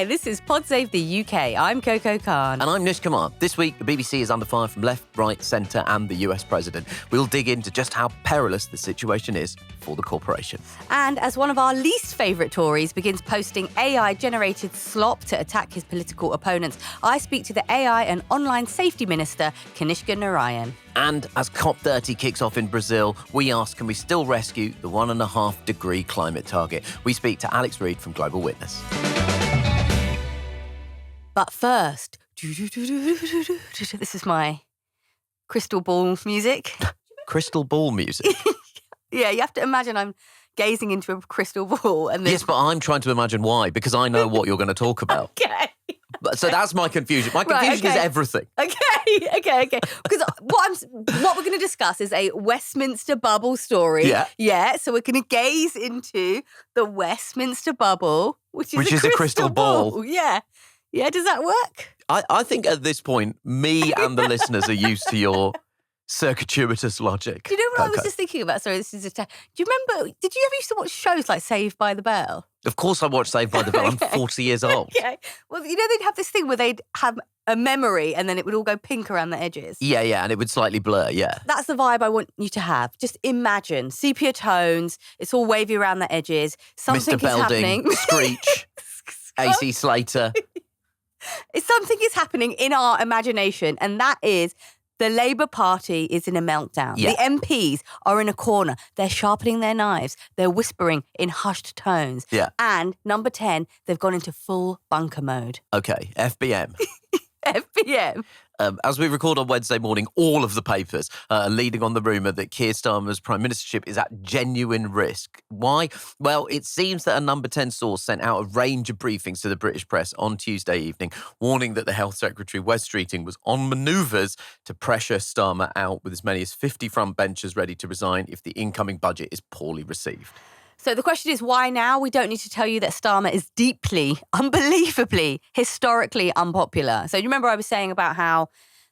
Hi, this is Pod Save the UK. I'm Coco Khan. And I'm Nish Kumar. This week, the BBC is under fire from left, right, centre and the US president. We'll dig into just how perilous the situation is for the corporation. And as one of our least favourite Tories begins posting AI-generated slop to attack his political opponents, I speak to the AI and Online Safety Minister, Kanishka Narayan. And as COP30 kicks off in Brazil, we ask, can we still rescue the 1.5 degree climate target? We speak to Reid from Global Witness. But first, this is my crystal ball music. Crystal ball music? Yeah, you have to imagine I'm gazing into a crystal ball. And Yes, but I'm trying to imagine why, because I know what you're going to talk about. Okay. So that's my confusion. My confusion is everything. Okay. Because what we're going to discuss is a Westminster bubble story. Yeah. So we're going to gaze into the Westminster bubble, which is a crystal ball. Yeah. Yeah. Does that work? I think at this point, me and the listeners are used to your circuitous logic. Do you know what I was just thinking about? Sorry, this is do you remember? Did you ever used to watch shows like Saved by the Bell? Of course I watched Saved by the Bell. I'm 40 years old. Okay. Well, you know, they'd have this thing where they'd have a memory and then it would all go pink around the edges. Yeah, and it would slightly blur, yeah. That's the vibe I want you to have. Just imagine sepia tones, it's all wavy around the edges. Something Mr. Belding, is happening. Screech, AC Slater. Something is happening in our imagination, and that is the Labour Party is in a meltdown. Yeah. The MPs are in a corner. They're sharpening their knives. They're whispering in hushed tones. Yeah. And number 10, they've gone into full bunker mode. Okay, FBM. FBM. As we record on Wednesday morning, all of the papers are leading on the rumour that Keir Starmer's prime ministership is at genuine risk. Why? Well, it seems that a number 10 source sent out a range of briefings to the British press on Tuesday evening, warning that the Health Secretary Wes Streeting was on manoeuvres to pressure Starmer out, with as many as 50 front benchers ready to resign if the incoming budget is poorly received. So the question is, why now? We don't need to tell you that Starmer is deeply, unbelievably, historically unpopular. So you remember I was saying about how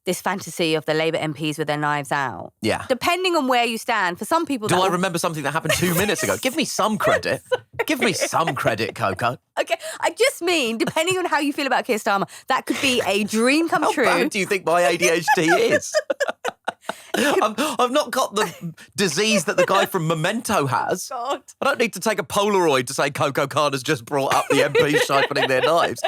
this fantasy of the Labour MPs with their knives out. Yeah. Depending on where you stand, for some people... Do I remember something that happened 2 minutes ago? Give me some credit. Give me some credit, Coco. Okay, I just mean, depending on how you feel about Keir Starmer, that could be a dream come true. How bad do you think my ADHD is? I've not got the disease that the guy from Memento has. God. I don't need to take a Polaroid to say Coco Khan has just brought up the MPs sharpening their knives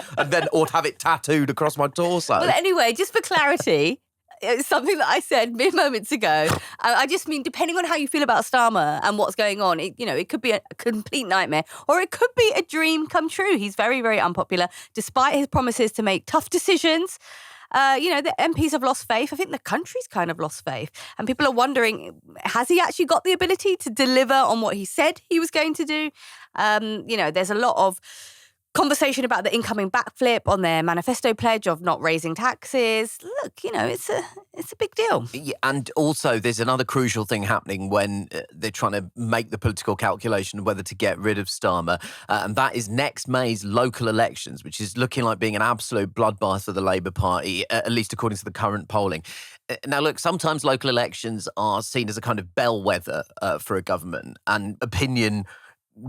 or to have it tattooed across my torso. Well, anyway, just for clarity, it's something that I said mere moments ago. I just mean, depending on how you feel about Starmer and what's going on, it could be a complete nightmare or it could be a dream come true. He's very, very unpopular, despite his promises to make tough decisions. The MPs have lost faith. I think the country's kind of lost faith. And people are wondering, has he actually got the ability to deliver on what he said he was going to do? There's a lot of conversation about the incoming backflip on their manifesto pledge of not raising taxes. Look, it's a big deal. Yeah, and also there's another crucial thing happening when they're trying to make the political calculation of whether to get rid of Starmer, and that is next May's local elections, which is looking like being an absolute bloodbath for the Labour Party, at least according to the current polling. Now, look, sometimes local elections are seen as a kind of bellwether for a government, and opinion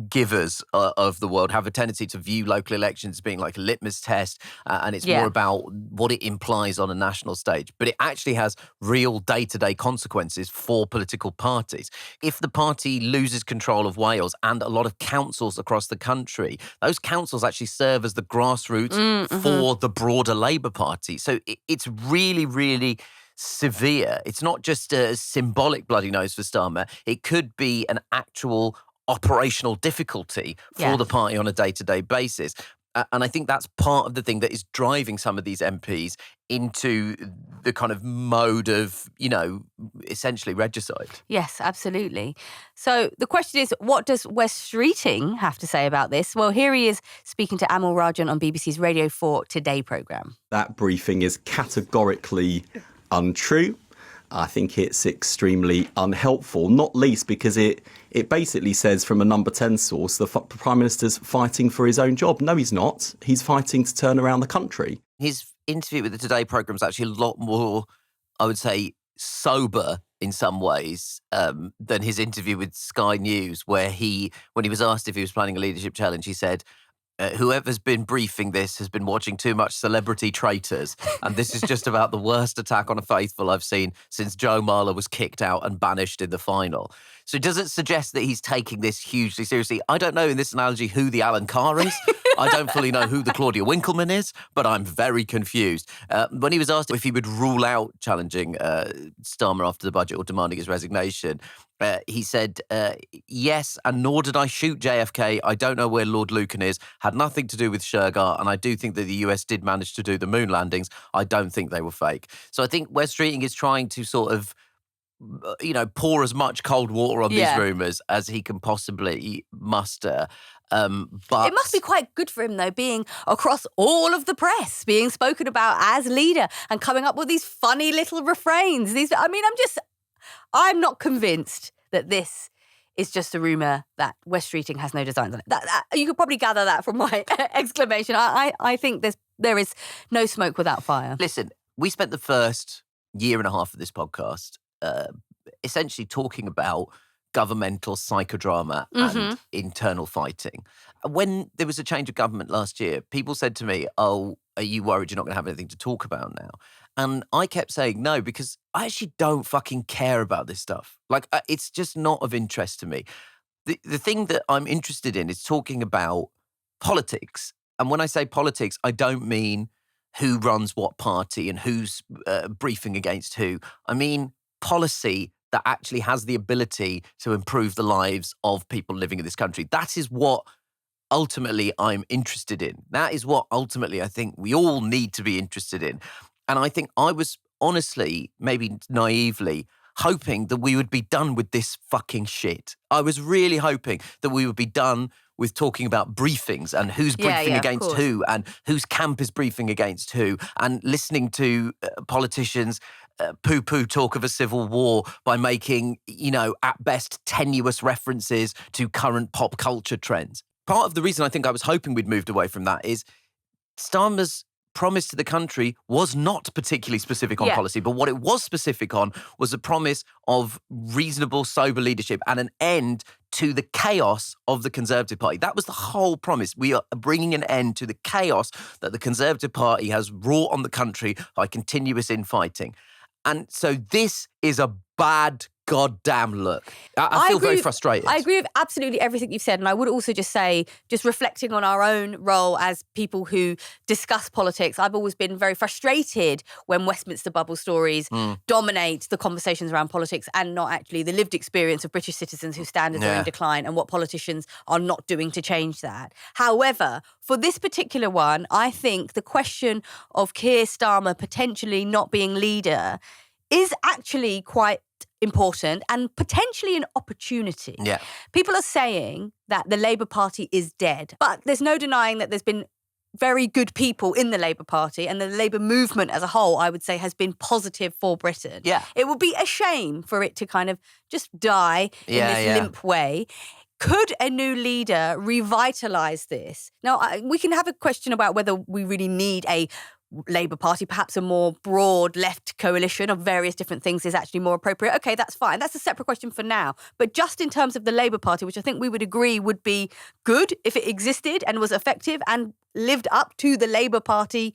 givers of the world have a tendency to view local elections as being like a litmus test, and it's more about what it implies on a national stage. But it actually has real day-to-day consequences for political parties. If the party loses control of Wales and a lot of councils across the country, those councils actually serve as the grassroots for the broader Labour Party. So it's really, really severe. It's not just a symbolic bloody nose for Starmer. It could be an actual operational difficulty for the party on a day-to-day basis. And I think that's part of the thing that is driving some of these MPs into the kind of mode of, essentially regicide. Yes, absolutely. So the question is, what does Wes Streeting have to say about this? Well, here he is speaking to Amal Rajan on BBC's Radio 4 Today programme. That briefing is categorically untrue. I think it's extremely unhelpful, not least because it basically says from a number 10 source, the Prime Minister's fighting for his own job. No, he's not. He's fighting to turn around the country. His interview with the Today programme is actually a lot more, I would say, sober in some ways than his interview with Sky News, where when he was asked if he was planning a leadership challenge, he said, whoever's been briefing this has been watching too much Celebrity Traitors, and this is just about the worst attack on a faithful I've seen since Joe Marler was kicked out and banished in the final. So does it suggest that he's taking this hugely seriously? I don't know in this analogy who the Alan Carr is. I don't fully know who the Claudia Winkleman is, but I'm very confused. When he was asked if he would rule out challenging Starmer after the budget or demanding his resignation, he said, yes, and nor did I shoot JFK. I don't know where Lord Lucan is. Had nothing to do with Shergar, and I do think that the US did manage to do the moon landings. I don't think they were fake. So I think Wes Streeting is trying to sort of, pour as much cold water on these rumours as he can possibly muster. But it must be quite good for him, though, being across all of the press, being spoken about as leader and coming up with these funny little refrains. I'm not convinced that this is just a rumour that Wes Streeting has no designs on it. That you could probably gather that from my exclamation. I think there is no smoke without fire. Listen, we spent the first year and a half of this podcast essentially talking about governmental psychodrama and internal fighting. When there was a change of government last year, people said to me, "Oh, are you worried you're not going to have anything to talk about now?" And I kept saying no, because I actually don't fucking care about this stuff. Like, it's just not of interest to me. The thing that I'm interested in is talking about politics. And when I say politics, I don't mean who runs what party and who's briefing against who. I mean policy that actually has the ability to improve the lives of people living in this country. That is what ultimately I'm interested in. That is what ultimately I think we all need to be interested in. And I think I was honestly, maybe naively, hoping that we would be done with this fucking shit. I was really hoping that we would be done with talking about briefings and who's briefing against who and whose camp is briefing against who, and listening to politicians poo-poo talk of a civil war by making, at best tenuous references to current pop culture trends. Part of the reason I think I was hoping we'd moved away from that is Starmer's promise to the country was not particularly specific on policy, but what it was specific on was a promise of reasonable, sober leadership and an end to the chaos of the Conservative Party. That was the whole promise. We are bringing an end to the chaos that the Conservative Party has wrought on the country by continuous infighting. And so this is a bad goddamn look. I feel very frustrated. I agree with absolutely everything you've said. And I would also just say, just reflecting on our own role as people who discuss politics, I've always been very frustrated when Westminster bubble stories dominate the conversations around politics and not actually the lived experience of British citizens whose standards are in decline and what politicians are not doing to change that. However, for this particular one, I think the question of Keir Starmer potentially not being leader is actually quite important and potentially an opportunity. Yeah. People are saying that the Labour Party is dead, but there's no denying that there's been very good people in the Labour Party, and the Labour movement as a whole, I would say, has been positive for Britain. Yeah. It would be a shame for it to kind of just die in this limp way. Could a new leader revitalise this? Now, we can have a question about whether we really need a Labour Party, perhaps a more broad left coalition of various different things is actually more appropriate. Okay, that's fine. That's a separate question for now. But just in terms of the Labour Party, which I think we would agree would be good if it existed and was effective and lived up to the Labour Party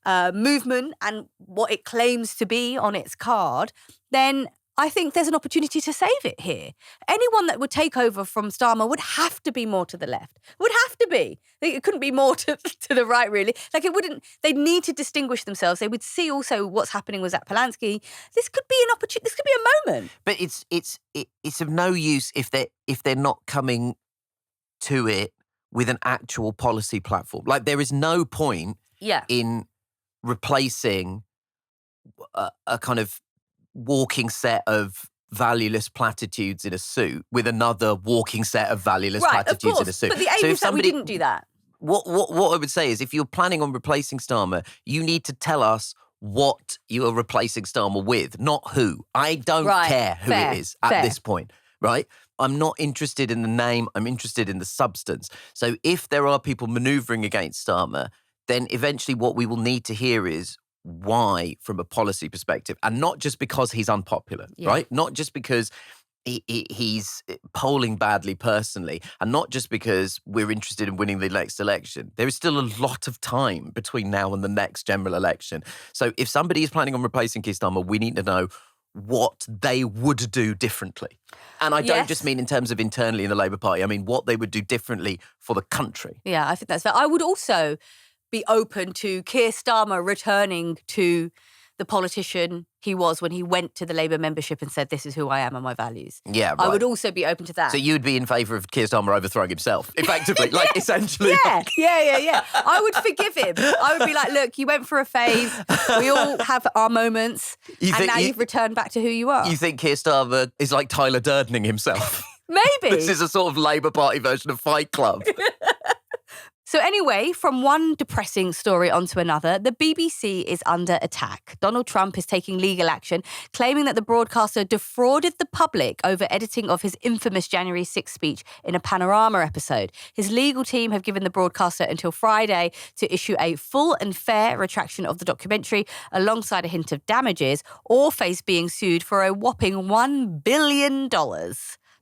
movement and what it claims to be on its card, then I think there's an opportunity to save it here. Anyone that would take over from Starmer would have to be more to the left. Would have to be. It couldn't be more to the right, really. Like, it wouldn't, they'd need to distinguish themselves. They would see also what's happening with Zach Polanski. This could be an opportunity, this could be a moment. But it's of no use if they're not coming to it with an actual policy platform. Like, there is no point in replacing a kind of walking set of valueless platitudes in a suit with another walking set of valueless platitudes in a suit. But the aim is that we didn't do that. What I would say is, if you're planning on replacing Starmer, you need to tell us what you are replacing Starmer with, not who. I don't care who it is at this point, right? I'm not interested in the name. I'm interested in the substance. So if there are people manoeuvring against Starmer, then eventually what we will need to hear is why, from a policy perspective, and not just because he's unpopular, right? Not just because he's polling badly personally, and not just because we're interested in winning the next election. There is still a lot of time between now and the next general election. So if somebody is planning on replacing Keir Starmer, we need to know what they would do differently. And I don't just mean in terms of internally in the Labour Party. I mean what they would do differently for the country. Yeah, I think that's fair. I would also be open to Keir Starmer returning to the politician he was when he went to the Labour membership and said, this is who I am and my values. Yeah, right. I would also be open to that. So you'd be in favour of Keir Starmer overthrowing himself, effectively, like essentially. Yeah. I would forgive him. I would be like, look, you went for a phase. We all have our moments. You've returned back to who you are. You think Keir Starmer is like Tyler Durdening himself? Maybe. This is a sort of Labour Party version of Fight Club. So anyway, from one depressing story onto another, the BBC is under attack. Donald Trump is taking legal action, claiming that the broadcaster defrauded the public over editing of his infamous January 6th speech in a Panorama episode. His legal team have given the broadcaster until Friday to issue a full and fair retraction of the documentary, alongside a hint of damages, or face being sued for a whopping $1 billion.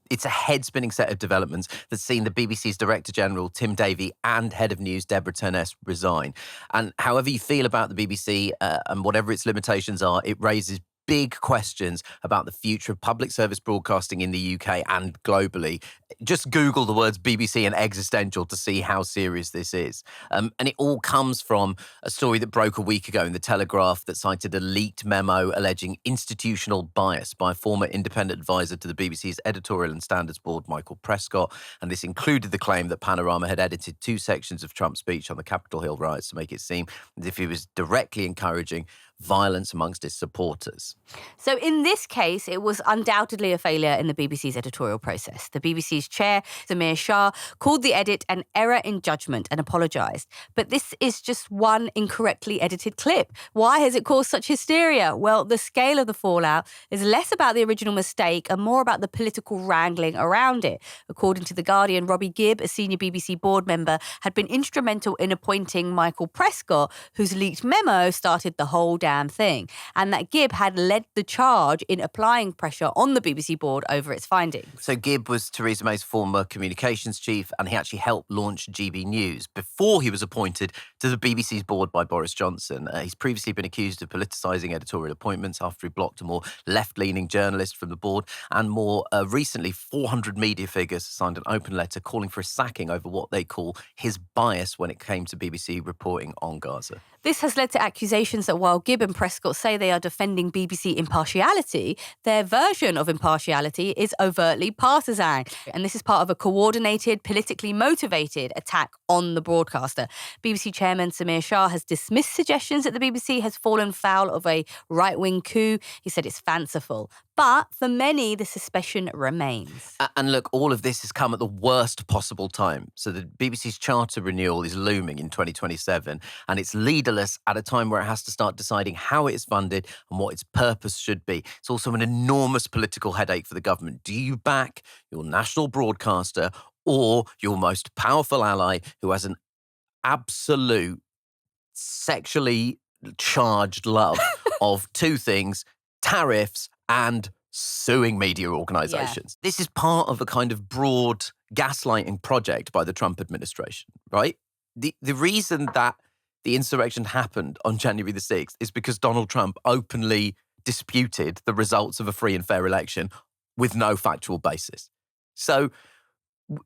It's a head-spinning set of developments that's seen the BBC's Director General, Tim Davie, and Head of News, Deborah Turness, resign. And however you feel about the BBC and whatever its limitations are, it raises big questions about the future of public service broadcasting in the UK and globally. Just Google the words BBC and existential to see how serious this is. And it all comes from a story that broke a week ago in The Telegraph that cited a leaked memo alleging institutional bias by a former independent advisor to the BBC's editorial and standards board, Michael Prescott. And this included the claim that Panorama had edited 2 sections of Trump's speech on the Capitol Hill riots to make it seem as if he was directly encouraging violence amongst his supporters. So in this case, it was undoubtedly a failure in the BBC's editorial process. The BBC's chair, Samir Shah, called the edit an error in judgment and apologised. But this is just one incorrectly edited clip. Why has it caused such hysteria? Well, the scale of the fallout is less about the original mistake and more about the political wrangling around it. According to The Guardian, Robbie Gibb, a senior BBC board member, had been instrumental in appointing Michael Prescott, whose leaked memo started the whole damn thing, and that Gibb had led the charge in applying pressure on the BBC board over its findings. So Gibb was Theresa May's former communications chief, and he actually helped launch GB News before he was appointed to the BBC's board by Boris Johnson. He's previously been accused of politicising editorial appointments after he blocked a more left-leaning journalist from the board, and more recently, 400 media figures signed an open letter calling for a sacking over what they call his bias when it came to BBC reporting on Gaza. This has led to accusations that while Gibb and Prescott say they are defending BBC impartiality, their version of impartiality is overtly partisan. And this is part of a coordinated, politically motivated attack on the broadcaster. BBC chairman Samir Shah has dismissed suggestions that the BBC has fallen foul of a right-wing coup. He said it's fanciful. But for many, the suspicion remains. And look, all of this has come at the worst possible time. So the BBC's charter renewal is looming in 2027, and it's leaderless at a time where it has to start deciding how it is funded and what its purpose should be. It's also an enormous political headache for the government. Do you back your national broadcaster or your most powerful ally who has an absolute sexually charged love of 2 things, tariffs and suing media organisations? Yeah. This is part of a kind of broad gaslighting project by the Trump administration, right? The reason that the insurrection happened on January the 6th is because Donald Trump openly disputed the results of a free and fair election with no factual basis. So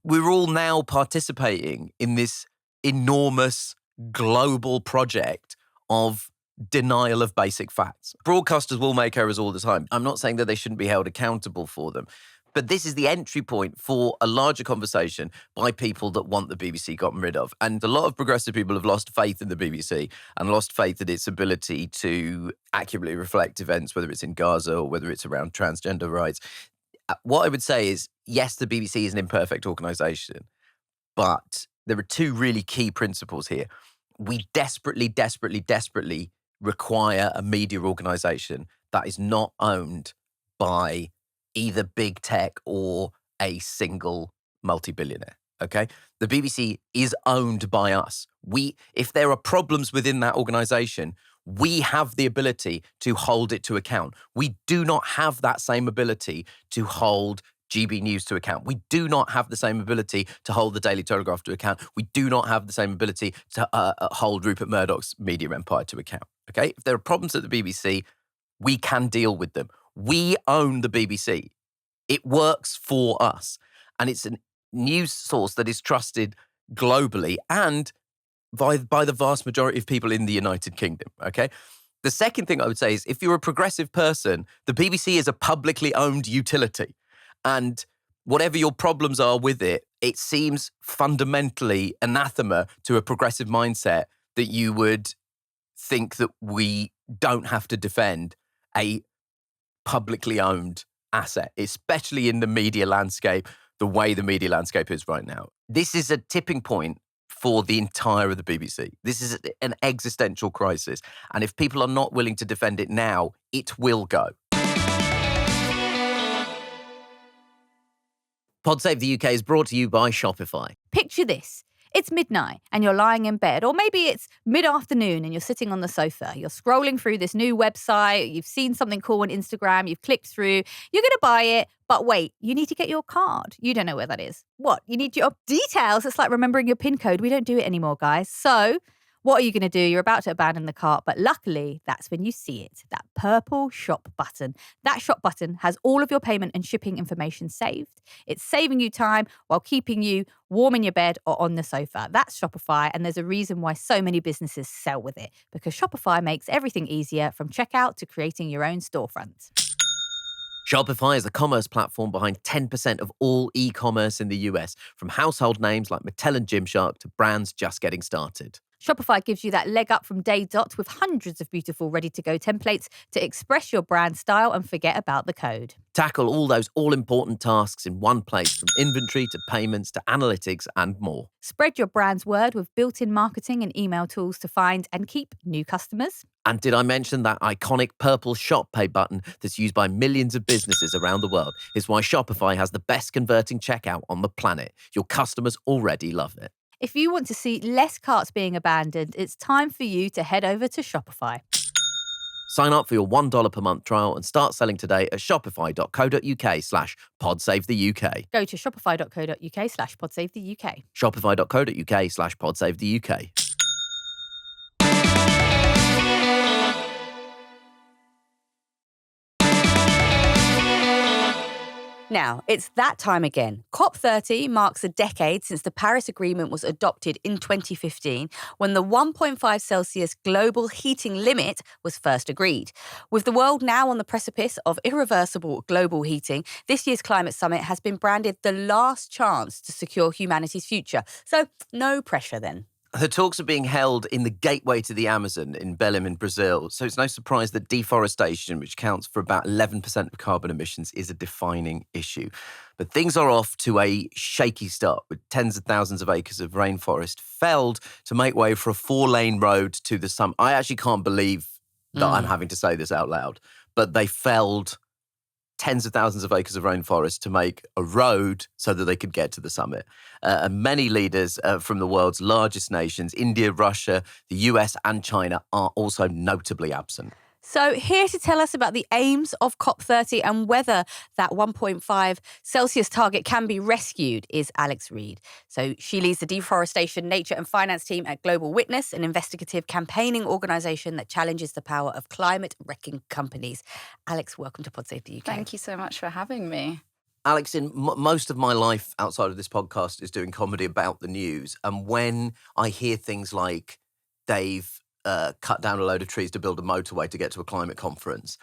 we're all now participating in this enormous global project of denial of basic facts. Broadcasters will make errors all the time. I'm not saying that they shouldn't be held accountable for them, but this is the entry point for a larger conversation by people that want the BBC gotten rid of. And a lot of progressive people have lost faith in the BBC and lost faith in its ability to accurately reflect events, whether it's in Gaza or whether it's around transgender rights. What I would say is, yes, the BBC is an imperfect organisation, but there are 2 really key principles here. We desperately, desperately, desperately require a media organisation that is not owned by either big tech or a single multi-billionaire, okay? The BBC is owned by us. If there are problems within that organisation, we have the ability to hold it to account. We do not have that same ability to hold GB News to account. We do not have the same ability to hold the Daily Telegraph to account. We do not have the same ability to hold Rupert Murdoch's media empire to account. Okay? If there are problems at the BBC, we can deal with them. We own the BBC. It works for us. And it's a news source that is trusted globally and by the vast majority of people in the United Kingdom, okay? The second thing I would say is if you're a progressive person, the BBC is a publicly owned utility. And whatever your problems are with it, it seems fundamentally anathema to a progressive mindset that you would think that we don't have to defend a publicly owned asset, especially in the media landscape, the way the media landscape is right now. This is a tipping point for the entire of the BBC. This is an existential crisis. And if people are not willing to defend it now, it will go. Pod Save the UK is brought to you by Shopify. Picture this. It's midnight and you're lying in bed, or maybe it's mid-afternoon and you're sitting on the sofa. You're scrolling through this new website. You've seen something cool on Instagram. You've clicked through. You're going to buy it. But wait, you need to get your card. You don't know where that is. What? You need your details. It's like remembering your PIN code. We don't do it anymore, guys. So what are you going to do? You're about to abandon the cart, but luckily, that's when you see it, that purple shop button. That shop button has all of your payment and shipping information saved. It's saving you time while keeping you warm in your bed or on the sofa. That's Shopify, and there's a reason why so many businesses sell with it, because Shopify makes everything easier from checkout to creating your own storefront. Shopify is the commerce platform behind 10% of all e-commerce in the US, from household names like Mattel and Gymshark to brands just getting started. Shopify gives you that leg up from day dot with hundreds of beautiful ready-to-go templates to express your brand style and forget about the code. Tackle all those all-important tasks in one place, from inventory to payments to analytics and more. Spread your brand's word with built-in marketing and email tools to find and keep new customers. And did I mention that iconic purple Shop Pay button that's used by millions of businesses around the world is why Shopify has the best converting checkout on the planet. Your customers already love it. If you want to see less carts being abandoned, it's time for you to head over to Shopify. Sign up for your $1 per month trial and start selling today at shopify.co.uk/podsavethuk. Go to shopify.co.uk/podsavethuk. Shopify.co.uk/podsavethuk. Now, it's that time again. COP30 marks a decade since the Paris Agreement was adopted in 2015, when the 1.5 Celsius global heating limit was first agreed. With the world now on the precipice of irreversible global heating, this year's climate summit has been branded the last chance to secure humanity's future. So, no pressure then. The talks are being held in the gateway to the Amazon in Belém in Brazil, so it's no surprise that deforestation, which counts for about 11% of carbon emissions, is a defining issue. But things are off to a shaky start, with tens of thousands of acres of rainforest felled to make way for a 4-lane road to the summit. I actually can't believe that I'm having to say this out loud, but they felled tens of thousands of acres of rainforest to make a road so that they could get to the summit. And many leaders from the world's largest nations, India, Russia, the US and China, are also notably absent. So here to tell us about the aims of COP30 and whether that 1.5 Celsius target can be rescued is Alex Reid. So she leads the Deforestation, Nature and Finance team at Global Witness, an investigative campaigning organisation that challenges the power of climate-wrecking companies. Alex, welcome to Pod Save the UK. Thank you so much for having me. Alex, in most of my life outside of this podcast is doing comedy about the news. And when I hear things like they've cut down a load of trees to build a motorway to get to a climate conference,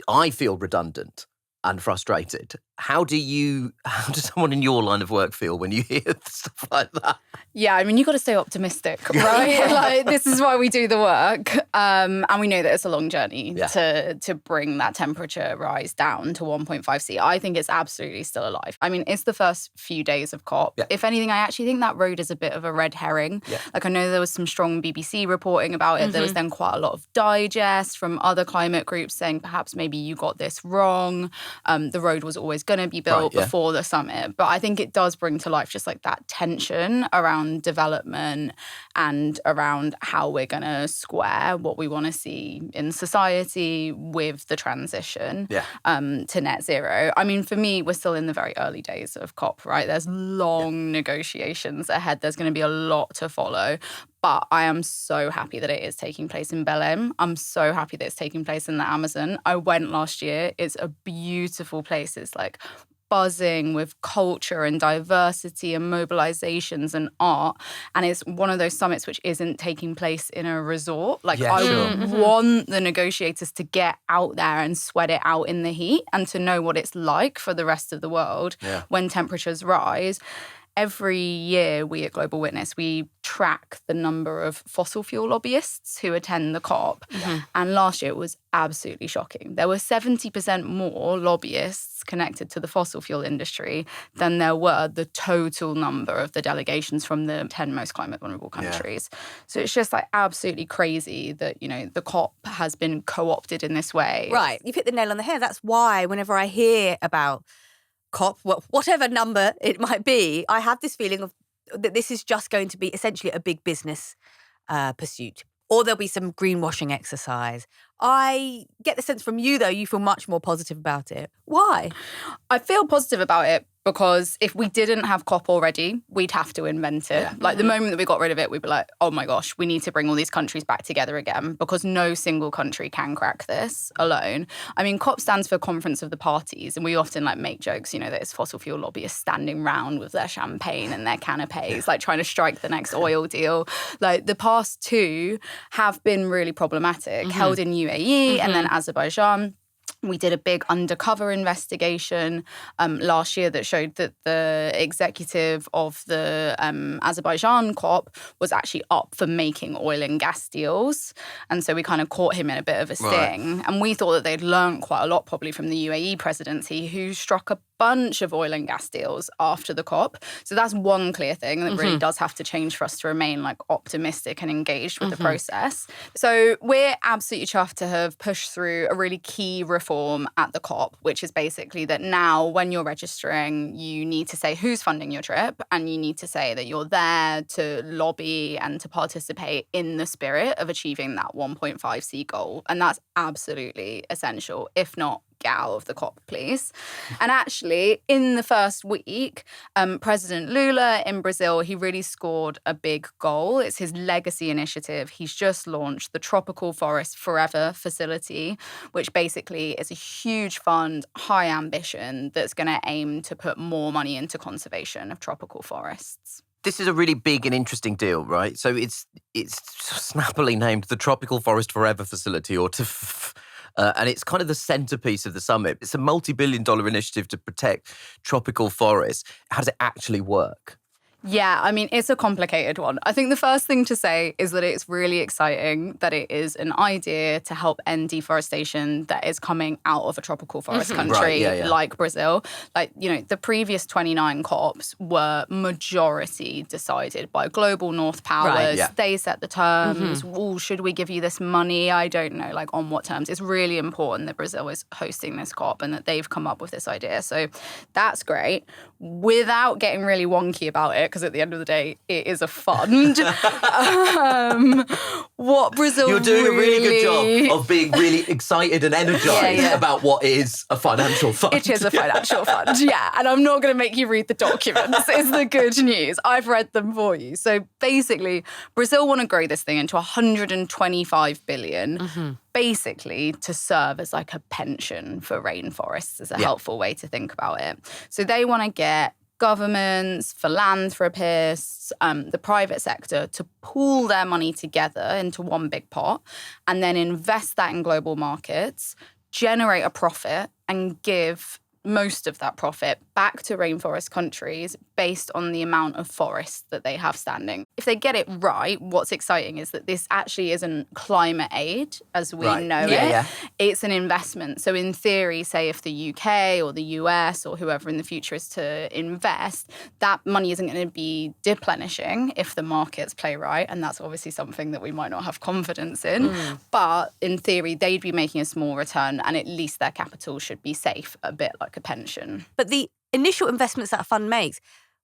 I feel redundant and frustrated. How does someone in your line of work feel when you hear stuff like that? Yeah, I mean, you've got to stay optimistic, right? Like, this is why we do the work. And we know that it's a long journey to bring that temperature rise down to 1.5 C. I think it's absolutely still alive. I mean, it's the first few days of COP. Yeah. If anything, I actually think that road is a bit of a red herring. Yeah. Like, I know there was some strong BBC reporting about it. Mm-hmm. There was then quite a lot of digest from other climate groups saying perhaps maybe you got this wrong. The road was always going to be built before the summit. But I think it does bring to life just like that tension around development and around how we're going to square what we want to see in society with the transition to net zero. I mean, for me, we're still in the very early days of COP, right? There's long negotiations ahead. There's going to be a lot to follow. But I am so happy that it is taking place in Belém. I'm so happy that it's taking place in the Amazon. I went last year. It's a beautiful place. It's like buzzing with culture and diversity and mobilizations and art. And it's one of those summits which isn't taking place in a resort. Like I want the negotiators to get out there and sweat it out in the heat and to know what it's like for the rest of the world when temperatures rise. Every year, we at Global Witness, we track the number of fossil fuel lobbyists who attend the COP. And last year, it was absolutely shocking. There were 70% more lobbyists connected to the fossil fuel industry than there were the total number of the delegations from the 10 most climate vulnerable countries. So it's just like absolutely crazy that, you know, the COP has been co-opted in this way. Right. You've hit the nail on the head. That's why whenever I hear about COP, whatever number it might be, I have this feeling of that this is just going to be essentially a big business pursuit. Or there'll be some greenwashing exercise. I get the sense from you, though, you feel much more positive about it. Why? I feel positive about it because if we didn't have COP already, we'd have to invent it. Like the moment that we got rid of it, we'd be like, oh my gosh, we need to bring all these countries back together again because no single country can crack this alone. I mean, COP stands for Conference of the Parties, and we often like make jokes, you know, that it's fossil fuel lobbyists standing round with their champagne and their canapes, like trying to strike the next oil deal. Like the past two have been really problematic, held in UAE and then Azerbaijan. We did a big undercover investigation last year that showed that the executive of the Azerbaijan COP was actually up for making oil and gas deals. And so we kind of caught him in a bit of a sting. Right. And we thought that they'd learned quite a lot probably from the UAE presidency, who struck a bunch of oil and gas deals after the COP. So that's one clear thing that really does have to change for us to remain like optimistic and engaged with the process. So we're absolutely chuffed to have pushed through a really key reform at the COP, which is basically that now when you're registering, you need to say who's funding your trip and you need to say that you're there to lobby and to participate in the spirit of achieving that 1.5C goal. And that's absolutely essential. If not, get out of the COP, please. And actually, in the first week, President Lula in Brazil, he really scored a big goal. It's his legacy initiative. He's just launched the Tropical Forest Forever facility, which basically is a huge fund, high ambition, that's going to aim to put more money into conservation of tropical forests. This is a really big and interesting deal, right? So it's snappily named the Tropical Forest Forever facility, or TFF. And it's kind of the centerpiece of the summit. It's a multi-billion-dollar initiative to protect tropical forests. How does it actually work? Yeah, I mean, it's a complicated one. I think the first thing to say is that it's really exciting that it is an idea to help end deforestation that is coming out of a tropical forest country like Brazil. Like, you know, the previous 29 COPs were majority decided by global North powers. Right, They set the terms. Ooh, should we give you this money? I don't know, like on what terms. It's really important that Brazil is hosting this COP and that they've come up with this idea. So that's great. Without getting really wonky about it, because at the end of the day, it is a fund. What Brazil You're doing a really good job of being really excited and energized about what is a financial fund. It is a financial fund, and I'm not going to make you read the documents. It's the good news. I've read them for you. So basically, Brazil want to grow this thing into 125 billion, basically to serve as like a pension for rainforests is a helpful way to think about it. So they want to get governments, philanthropists, the private sector to pool their money together into one big pot and then invest that in global markets, generate a profit and give most of that profit back to rainforest countries based on the amount of forest that they have standing. If they get it right, what's exciting is that this actually isn't climate aid as we know it. Yeah. It's an investment. So in theory, say if the UK or the US or whoever in the future is to invest, that money isn't going to be replenishing if the markets play right. And that's obviously something that we might not have confidence in. But in theory, they'd be making a small return and at least their capital should be safe, a bit like a pension. But the initial investments that a fund makes,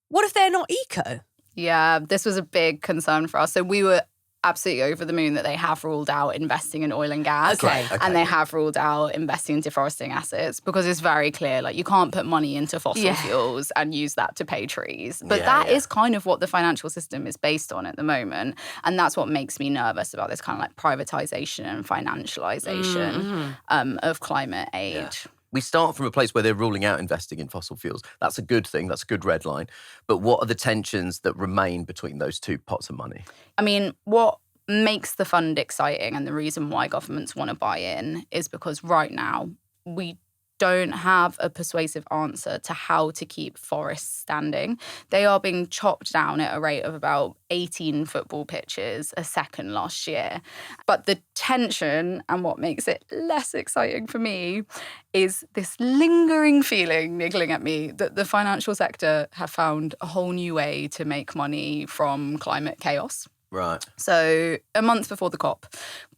what if they're not eco? Yeah, this was a big concern for us. So we were absolutely over the moon that they have ruled out investing in oil and gas. Okay. And they have ruled out investing in deforesting assets because it's very clear, like you can't put money into fossil fuels and use that to pay trees. But that is kind of what the financial system is based on at the moment. And that's what makes me nervous about this kind of like privatization and financialization of climate aid. Yeah. We start from a place where they're ruling out investing in fossil fuels. That's a good thing. That's a good red line. But what are the tensions that remain between those two pots of money? I mean, what makes the fund exciting and the reason why governments want to buy in is because right now we don't have a persuasive answer to how to keep forests standing. They are being chopped down at a rate of about 18 football pitches a second last year. But the tension and what makes it less exciting for me is this lingering feeling niggling at me that the financial sector have found a whole new way to make money from climate chaos. Right. So a month before the COP,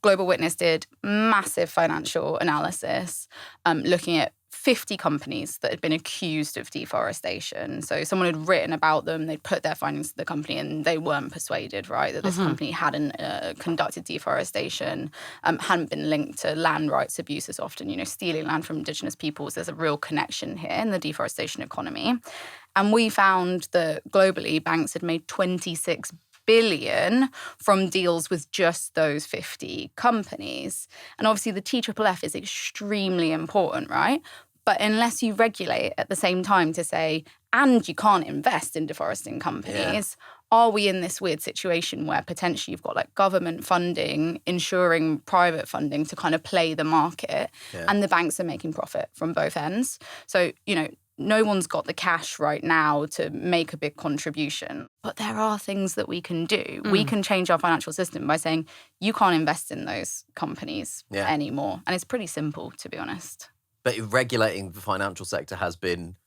Global Witness did massive financial analysis looking at 50 companies that had been accused of deforestation. So someone had written about them, they'd put their findings to the company and they weren't persuaded, right, that this company hadn't conducted deforestation, hadn't been linked to land rights abuses often, stealing land from Indigenous peoples. There's a real connection here in the deforestation economy. And we found that globally, banks had made 26 billion from deals with just those 50 companies. And obviously the TFFF is extremely important, right? But unless you regulate at the same time to say, and you can't invest in deforesting companies, are we in this weird situation where potentially you've got like government funding, ensuring private funding to kind of play the market, and the banks are making profit from both ends? So, no one's got the cash right now to make a big contribution. But there are things that we can do. We can change our financial system by saying, you can't invest in those companies anymore. And it's pretty simple, to be honest. But regulating the financial sector has been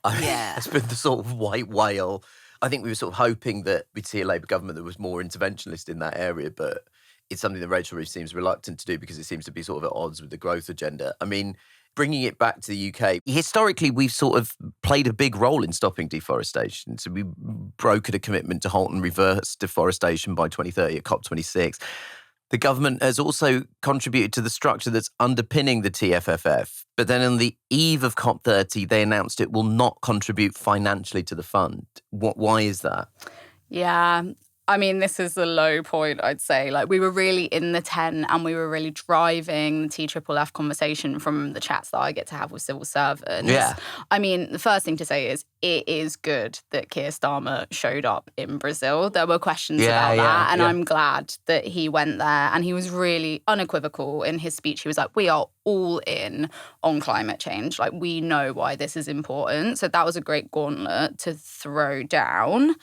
the sort of white whale. I think we were sort of hoping that we'd see a Labour government that was more interventionist in that area, but it's something that Rachel Reeves seems reluctant to do because it seems to be sort of at odds with the growth agenda. I mean, bringing it back to the UK, historically, we've sort of played a big role in stopping deforestation. So we brokered a commitment to halt and reverse deforestation by 2030 at COP26. The government has also contributed to the structure that's underpinning the TFFF. But then on the eve of COP30, they announced it will not contribute financially to the fund. Why is that? Yeah. I mean, this is the low point, I'd say. Like, we were really in the tent and we were really driving the TFFF conversation from the chats that I get to have with civil servants. Yeah. I mean, the first thing to say is it is good that Keir Starmer showed up in Brazil. There were questions about that, and I'm glad that he went there. And he was really unequivocal in his speech. He was like, we are all in on climate change. Like, we know why this is important. So that was a great gauntlet to throw down.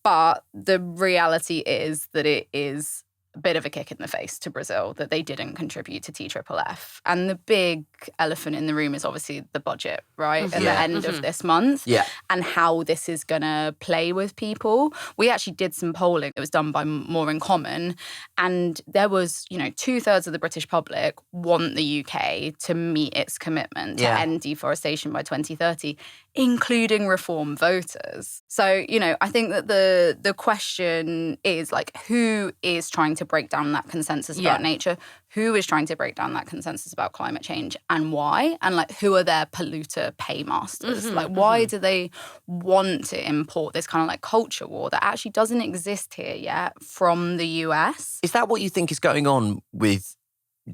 But the reality is that it is a bit of a kick in the face to Brazil that they didn't contribute to TFFF. And the big elephant in the room is obviously the budget, right? At the end of this month. Yeah. And how this is going to play with people. We actually did some polling. It was done by More in Common. And there was, 2/3 of the British public want the UK to meet its commitment to end deforestation by 2030, including reform voters. So, I think that the question is like, who is trying to break down that consensus about nature? Who is trying to break down that consensus about climate change and why? And like, who are their polluter paymasters? Why do they want to import this kind of like culture war that actually doesn't exist here yet from the US? Is that what you think is going on with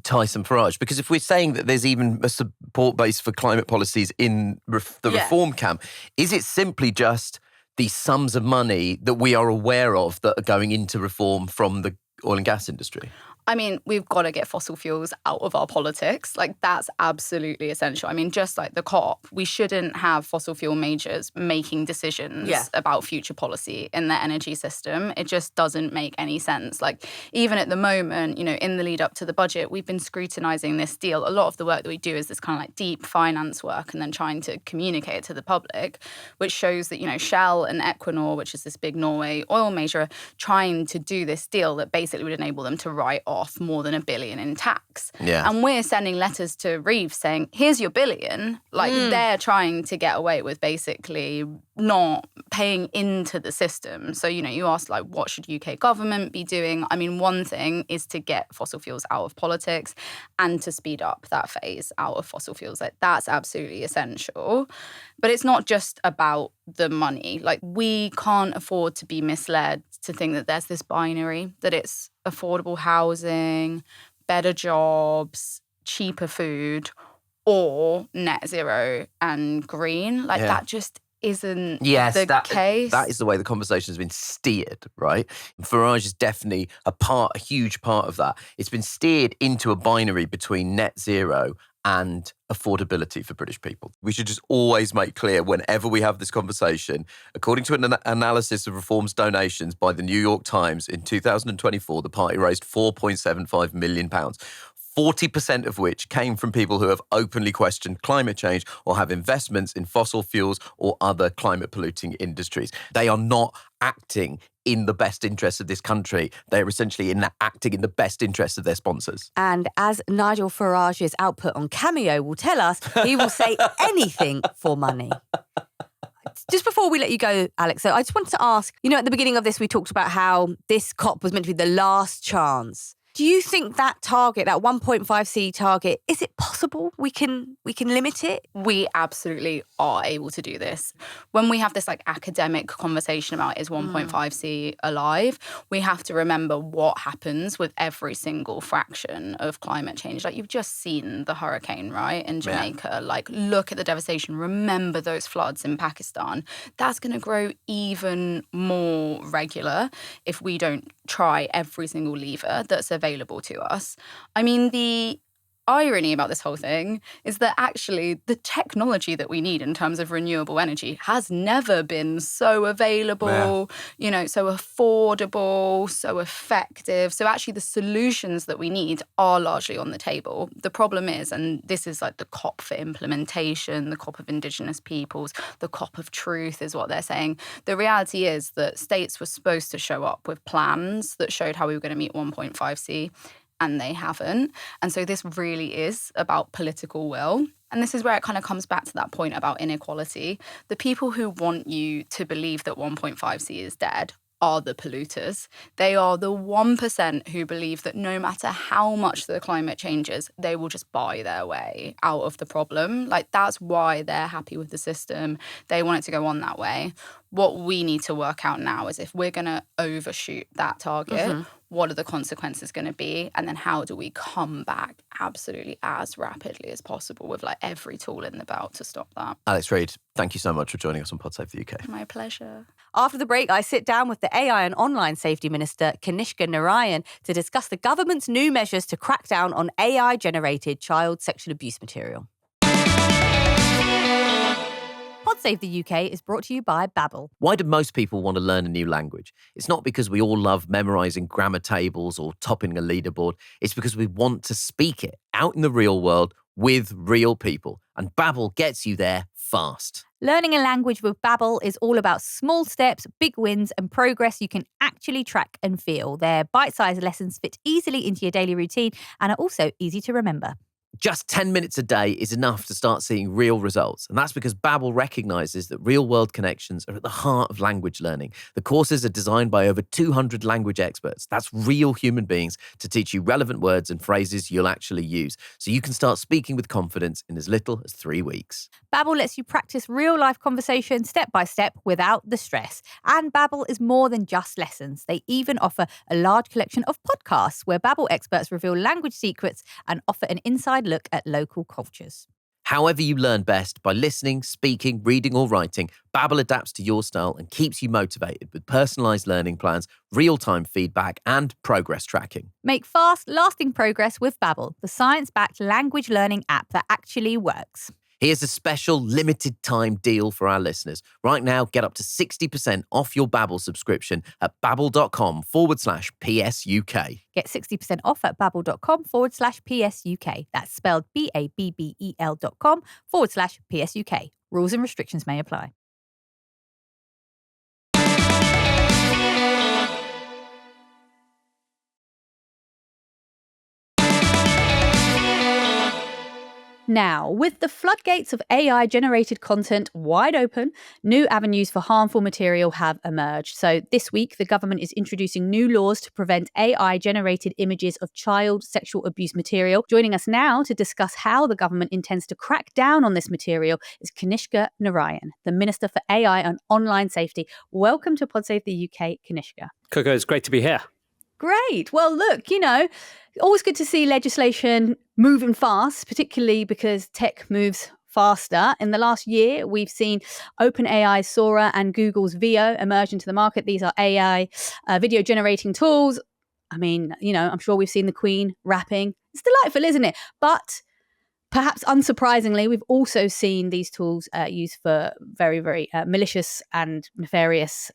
Tyson Farage? Because if we're saying that there's even a support base for climate policies in the reform camp, is it simply just these sums of money that we are aware of that are going into reform from the oil and gas industry? I mean, we've got to get fossil fuels out of our politics. Like, that's absolutely essential. I mean, just like the COP, we shouldn't have fossil fuel majors making decisions about future policy in the energy system. It just doesn't make any sense. Like, even at the moment, you know, in the lead up to the budget, we've been scrutinising this deal. A lot of the work that we do is this kind of like deep finance work and then trying to communicate it to the public, which shows that, you know, Shell and Equinor, which is this big Norway oil major, are trying to do this deal that basically would enable them to write off more than $1 billion in tax. Yeah. And we're sending letters to Reid saying, here's your $1 billion. Like, they're trying to get away with basically not paying into the system. So, you know, you asked, like, what should UK government be doing? I mean, one thing is to get fossil fuels out of politics and to speed up that phase out of fossil fuels. Like, that's absolutely essential. But it's not just about the money. Like, we can't afford to be misled to think that there's this binary, that it's affordable housing, better jobs, cheaper food, or net zero and green. Like, that just isn't the case. That is the way the conversation has been steered, right? Farage is definitely a huge part of that. It's been steered into a binary between net zero and affordability for British people. We should just always make clear whenever we have this conversation, according to an analysis of Reform's donations by the New York Times in 2024, the party raised £4.75 million. 40% of which came from people who have openly questioned climate change or have investments in fossil fuels or other climate-polluting industries. They are not acting in the best interests of this country. They're essentially acting in the best interests of their sponsors. And as Nigel Farage's output on Cameo will tell us, he will say anything for money. Just before we let you go, Alex, so I just wanted to ask, you know, at the beginning of this, we talked about how this COP was meant to be the last chance. Do you think that target, that 1.5C target, is it possible we can limit it? We absolutely are able to do this. When we have this like academic conversation about is 1.5C alive, we have to remember what happens with every single fraction of climate change. Like, you've just seen the hurricane, right, in Jamaica. Yeah. Like, look at the devastation. Remember those floods in Pakistan. That's going to grow even more regular if we don't try every single lever that's available to us. I mean, the irony about this whole thing is that actually the technology that we need in terms of renewable energy has never been so available, you know, so affordable, so effective. So actually the solutions that we need are largely on the table. The problem is, and this is like the COP for implementation, the COP of Indigenous peoples, the COP of truth is what they're saying. The reality is that states were supposed to show up with plans that showed how we were going to meet 1.5C. And they haven't. And so this really is about political will. And this is where it kind of comes back to that point about inequality. The people who want you to believe that 1.5C is dead are the polluters. They are the 1% who believe that no matter how much the climate changes, they will just buy their way out of the problem. Like, that's why they're happy with the system. They want it to go on that way. What we need to work out now is if we're going to overshoot that target, what are the consequences going to be? And then how do we come back absolutely as rapidly as possible with like every tool in the belt to stop that? Alex Reid, thank you so much for joining us on Pod Save the UK. My pleasure. After the break, I sit down with the AI and Online Safety Minister, Kanishka Narayan, to discuss the government's new measures to crack down on AI-generated child sexual abuse material. Pod Save the UK is brought to you by Babbel. Why do most people want to learn a new language? It's not because we all love memorising grammar tables or topping a leaderboard. It's because we want to speak it out in the real world with real people. And Babbel gets you there fast. Learning a language with Babbel is all about small steps, big wins, and progress you can actually track and feel. Their bite-sized lessons fit easily into your daily routine and are also easy to remember. Just 10 minutes a day is enough to start seeing real results. And that's because Babbel recognises that real-world connections are at the heart of language learning. The courses are designed by over 200 language experts. That's real human beings to teach you relevant words and phrases you'll actually use, so you can start speaking with confidence in as little as 3 weeks. Babbel lets you practice real-life conversation step by step without the stress. And Babbel is more than just lessons. They even offer a large collection of podcasts where Babbel experts reveal language secrets and offer an inside look at local cultures. However you learn best, by listening, speaking, reading or writing, Babbel adapts to your style and keeps you motivated with personalised learning plans, real-time feedback and progress tracking. Make fast, lasting progress with Babbel, the science-backed language learning app that actually works. Here's a special limited-time deal for our listeners. Right now, get up to 60% off your Babbel subscription at babbel.com/PSUK. Get 60% off at babbel.com/PSUK. That's spelled BABBEL.com/PSUK. Rules and restrictions may apply. Now, with the floodgates of AI-generated content wide open, new avenues for harmful material have emerged. So this week, the government is introducing new laws to prevent AI-generated images of child sexual abuse material. Joining us now to discuss how the government intends to crack down on this material is Kanishka Narayan, the Minister for AI and Online Safety. Welcome to Pod Save the UK, Kanishka. Coco, it's great to be here. Great. Well, look, always good to see legislation moving fast, particularly because tech moves faster. In the last year, we've seen OpenAI's Sora and Google's Veo emerge into the market. These are AI video generating tools. I mean, I'm sure we've seen the Queen rapping. It's delightful, isn't it? But perhaps unsurprisingly, we've also seen these tools used for very, very malicious and nefarious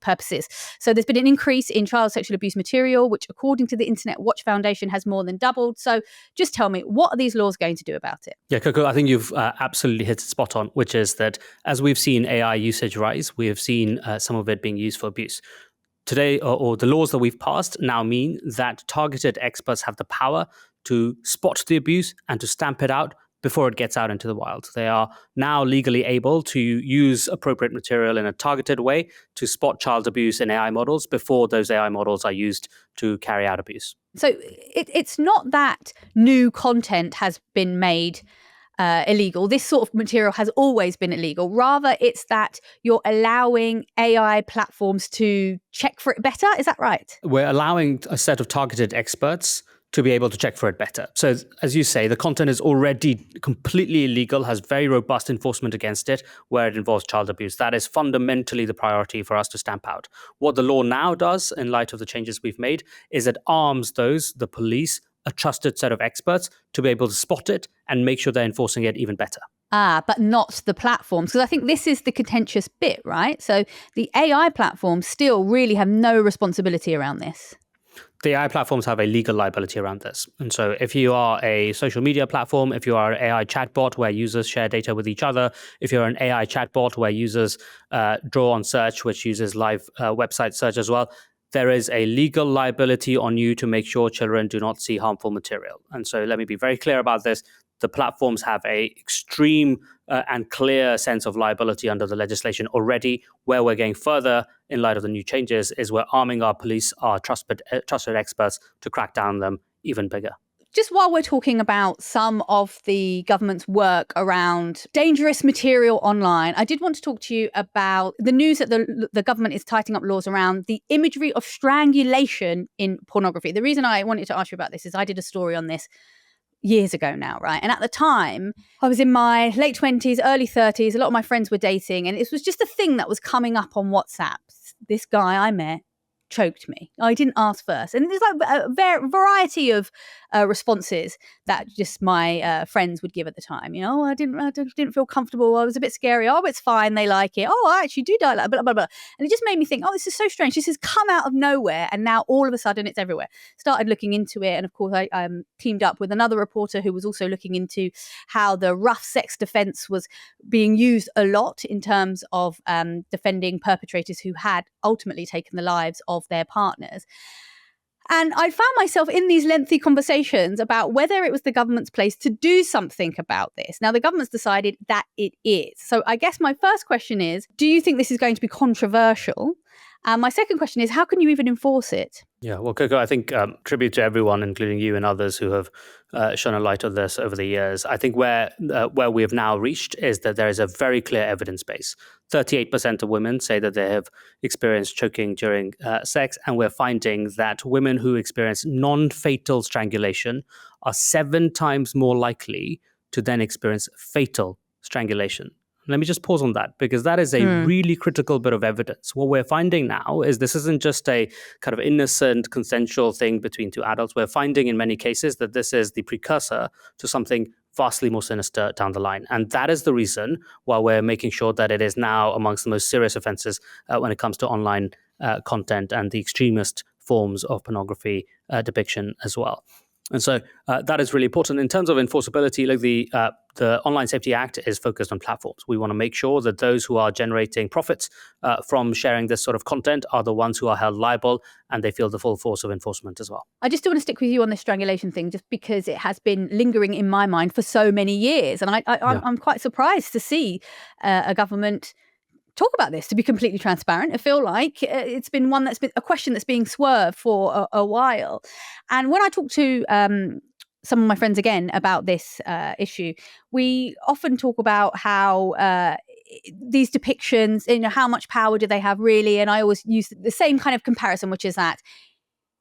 purposes. So there's been an increase in child sexual abuse material, which according to the Internet Watch Foundation has more than doubled. So just tell me, what are these laws going to do about it? Yeah, Coco, I think you've absolutely hit it spot on, which is that as we've seen AI usage rise, we have seen some of it being used for abuse. Today, or the laws that we've passed now mean that targeted experts have the power to spot the abuse and to stamp it out before it gets out into the wild. They are now legally able to use appropriate material in a targeted way to spot child abuse in AI models before those AI models are used to carry out abuse. So it's not that new content has been made illegal. This sort of material has always been illegal. Rather, it's that you're allowing AI platforms to check for it better. Is that right? We're allowing a set of targeted experts to be able to check for it better. So as you say, the content is already completely illegal, has very robust enforcement against it where it involves child abuse. That is fundamentally the priority for us to stamp out. What the law now does, in light of the changes we've made, is it arms the police, a trusted set of experts, to be able to spot it and make sure they're enforcing it even better. But not the platforms. Because I think this is the contentious bit, right? So the AI platforms still really have no responsibility around this. The AI platforms have a legal liability around this. And so if you are a social media platform, if you are an AI chatbot where users share data with each other, if you're an AI chatbot where users draw on search, which uses live website search as well, there is a legal liability on you to make sure children do not see harmful material. And so let me be very clear about this. The platforms have a extreme and clear sense of liability under the legislation already. Where we're going further in light of the new changes is we're arming our police, our trusted experts to crack down on them even bigger. Just while we're talking about some of the government's work around dangerous material online, I did want to talk to you about the news that the government is tightening up laws around the imagery of strangulation in pornography. The reason I wanted to ask you about this is I did a story on this years ago now, right? And at the time, I was in my late 20s, early 30s. A lot of my friends were dating, and it was just a thing that was coming up on WhatsApp. This guy I met choked me. I didn't ask first. And there's like a variety of responses that just my friends would give at the time. I didn't feel comfortable. I was a bit scary. Oh, it's fine. They like it. Oh, I actually do like that. Blah, blah, blah. And it just made me think, oh, this is so strange. This has come out of nowhere. And now all of a sudden it's everywhere. Started looking into it. And of course, I teamed up with another reporter who was also looking into how the rough sex defense was being used a lot in terms of defending perpetrators who had ultimately taken the lives of their partners. And I found myself in these lengthy conversations about whether it was the government's place to do something about this. Now, the government's decided that it is. So I guess my first question is, do you think this is going to be controversial? And my second question is, how can you even enforce it? Yeah, well, Coco, I think tribute to everyone, including you and others who have shone a light on this over the years. I think where we have now reached is that there is a very clear evidence base. 38% of women say that they have experienced choking during sex, and we're finding that women who experience non-fatal strangulation are 7 times more likely to then experience fatal strangulation. Let me just pause on that, because that is a really critical bit of evidence. What we're finding now is this isn't just a kind of innocent consensual thing between two adults. We're finding in many cases that this is the precursor to something vastly more sinister down the line. And that is the reason why we're making sure that it is now amongst the most serious offenses when it comes to online content and the extremist forms of pornography depiction as well. And so that is really important. In terms of enforceability, like the Online Safety Act is focused on platforms. We want to make sure that those who are generating profits from sharing this sort of content are the ones who are held liable, and they feel the full force of enforcement as well. I just do want to stick with you on this strangulation thing, just because it has been lingering in my mind for so many years. And I'm quite surprised to see a government talk about this, to be completely transparent. I feel like it's been a question that's being swerved for a while. And when I talk to some of my friends again about this issue, we often talk about how these depictions, how much power do they have really? And I always use the same kind of comparison, which is that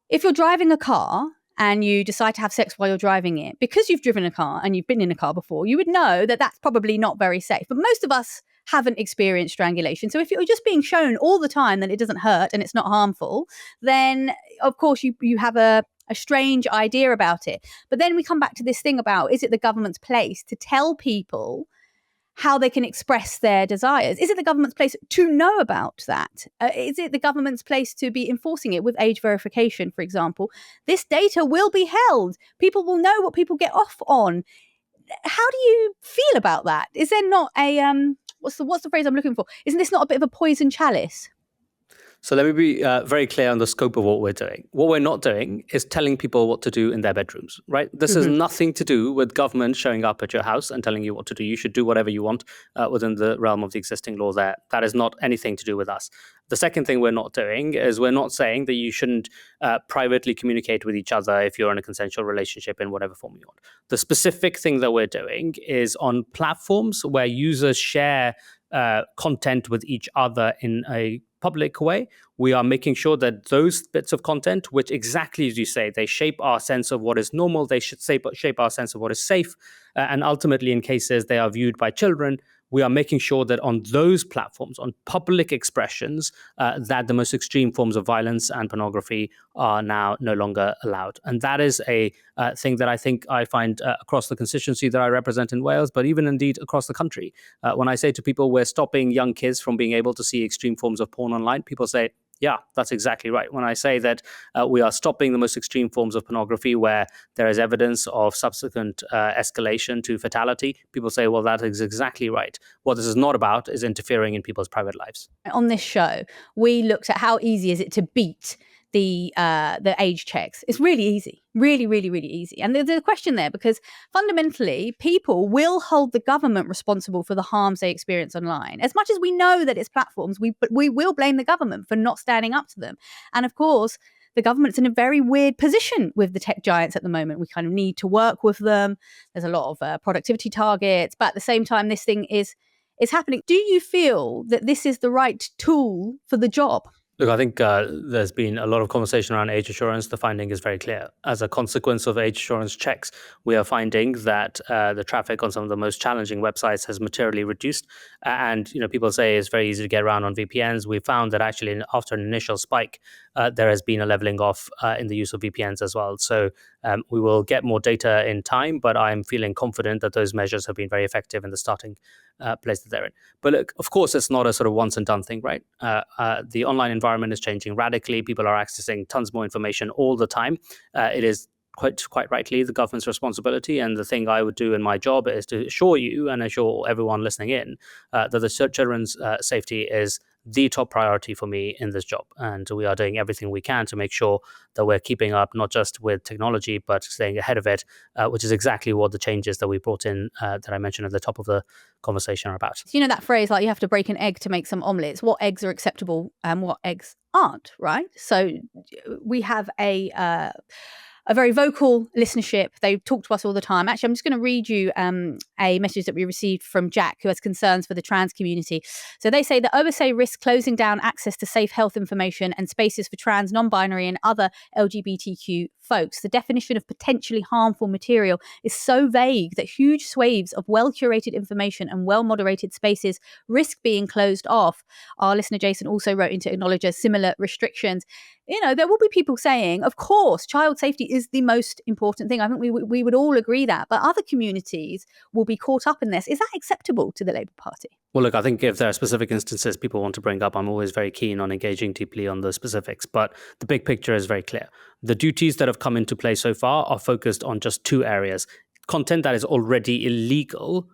if you're driving a car and you decide to have sex while you're driving it, because you've driven a car and you've been in a car before, you would know that that's probably not very safe. But most of us haven't experienced strangulation. So if you're just being shown all the time that it doesn't hurt and it's not harmful, then of course you have a strange idea about it. But then we come back to this thing about, is it the government's place to tell people how they can express their desires? Is it the government's place to know about that? Is it the government's place to be enforcing it with age verification, for example? This data will be held. People will know what people get off on. How do you feel about that? Is there not a what's the phrase I'm looking for? Isn't this not a bit of a poison chalice? So let me be very clear on the scope of what we're doing. What we're not doing is telling people what to do in their bedrooms, right? This has nothing to do with government showing up at your house and telling you what to do. You should do whatever you want within the realm of the existing law there. That is not anything to do with us. The second thing we're not doing is we're not saying that you shouldn't privately communicate with each other if you're in a consensual relationship in whatever form you want. The specific thing that we're doing is on platforms where users share content with each other in a public way, we are making sure that those bits of content, which exactly as you say, they shape our sense of what is normal, they should shape our sense of what is safe, and ultimately in cases they are viewed by children, we are making sure that on those platforms, on public expressions, that the most extreme forms of violence and pornography are now no longer allowed. And that is a thing that I think I find across the constituency that I represent in Wales, but even indeed across the country. When I say to people, we're stopping young kids from being able to see extreme forms of porn online, people say, yeah, that's exactly right. When I say that we are stopping the most extreme forms of pornography where there is evidence of subsequent escalation to fatality, people say, well, that is exactly right. What this is not about is interfering in people's private lives. On this show, we looked at how easy is it to beat the age checks. It's really easy, really, really, really easy. And there's a question there because fundamentally, people will hold the government responsible for the harms they experience online. As much as we know that it's platforms, we will blame the government for not standing up to them. And of course, the government's in a very weird position with the tech giants at the moment. We kind of need to work with them. There's a lot of productivity targets, but at the same time, this thing is happening. Do you feel that this is the right tool for the job? Look, I think there's been a lot of conversation around age assurance. The finding is very clear. As a consequence of age assurance checks, we are finding that the traffic on some of the most challenging websites has materially reduced. And people say it's very easy to get around on VPNs. We found that actually after an initial spike, there has been a leveling off in the use of VPNs as well. So we will get more data in time, but I'm feeling confident that those measures have been very effective in the starting place that they're in. But look, of course, it's not a sort of once and done thing, right? The online environment is changing radically. People are accessing tons more information all the time. It is quite rightly the government's responsibility. And the thing I would do in my job is to assure you and assure everyone listening in that the children's safety is the top priority for me in this job. And we are doing everything we can to make sure that we're keeping up, not just with technology, but staying ahead of it, which is exactly what the changes that we brought in that I mentioned at the top of the conversation are about. You know that phrase, like you have to break an egg to make some omelettes. What eggs are acceptable and what eggs aren't, right? So we have a a very vocal listenership. They talk to us all the time. Actually, I'm just going to read you a message that we received from Jack, who has concerns for the trans community. So they say the OSA risks closing down access to safe health information and spaces for trans, non-binary and other LGBTQ folks. The definition of potentially harmful material is so vague that huge swathes of well-curated information and well-moderated spaces risk being closed off. Our listener Jason also wrote in to acknowledge similar restrictions. There will be people saying, of course, child safety is the most important thing. I think we would all agree that. But other communities will be caught up in this. Is that acceptable to the Labour Party? Well, look, I think if there are specific instances people want to bring up, I'm always very keen on engaging deeply on the specifics. But the big picture is very clear. The duties that have come into play so far are focused on just two areas: content that is already illegal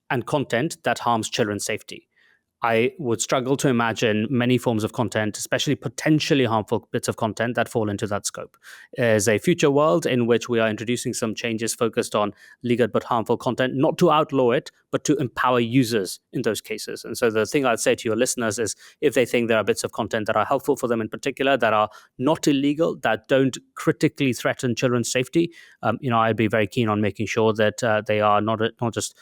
and content that harms children's safety. I would struggle to imagine many forms of content, especially potentially harmful bits of content, that fall into that scope. There's a future world in which we are introducing some changes focused on legal but harmful content, not to outlaw it, but to empower users in those cases. And so the thing I'd say to your listeners is, if they think there are bits of content that are helpful for them in particular, that are not illegal, that don't critically threaten children's safety, I'd be very keen on making sure that they are not just